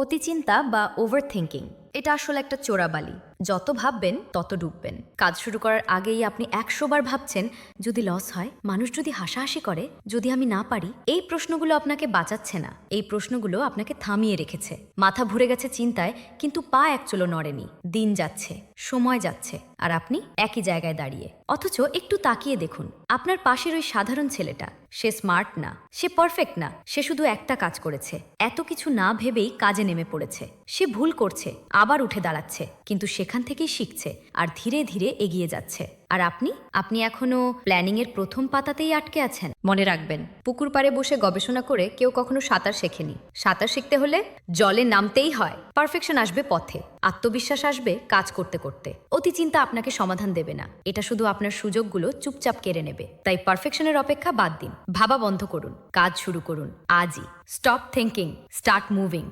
অতিচিন্তা বা over thinking এটা আসলে একটা চোরাবালি। যত ভাববেন তত ডুববেন। কাজ শুরু করার আগেই আপনি 100 বার ভাবছেন, যদি লস হয়, মানুষ যদি হাসাহাসি করে, যদি আমি না পারি। এই প্রশ্নগুলো আপনাকে বাঁচাচ্ছে না, এই প্রশ্নগুলো আপনাকে থামিয়ে রেখেছে। মাথা ভরে গেছে চিন্তায়, কিন্তু পা এক চুলো নড়েনি। দিন যাচ্ছে, সময় যাচ্ছে, আর আপনি একই জায়গায় দাঁড়িয়ে। অথচ একটু তাকিয়ে দেখুন, আপনার পাশের ওই সাধারণ ছেলেটা, সে স্মার্ট না, সে পারফেক্ট না, সে শুধু একটা কাজ করেছে, এত কিছু না ভেবেই কাজে নেমে পড়েছে। সে ভুল করছে, আবার উঠে দাঁড়াচ্ছে, কিন্তু সেখান থেকেই শিখছে আর ধীরে ধীরে এগিয়ে যাচ্ছে। আর আপনি এখনো প্ল্যানিং এর প্রথম পাতাতেই আটকে আছেন। মনে রাখবেন, পুকুর পাড়ে বসে গবেষণা করে কেউ কখনো সাঁতার শেখেনি। সাঁতার শিখতে হলে জলে নামতেই হয়। পারফেকশন আসবে পথে, আত্মবিশ্বাস আসবে কাজ করতে করতে। অতিচিন্তা আপনাকে সমাধান দেবে না, এটা শুধু আপনার সুযোগগুলো চুপচাপ কেড়ে নেবে। তাই পারফেকশনের অপেক্ষা বাদ দিন, ভাবা বন্ধ করুন, কাজ শুরু করুন আজই। Stop thinking, start moving.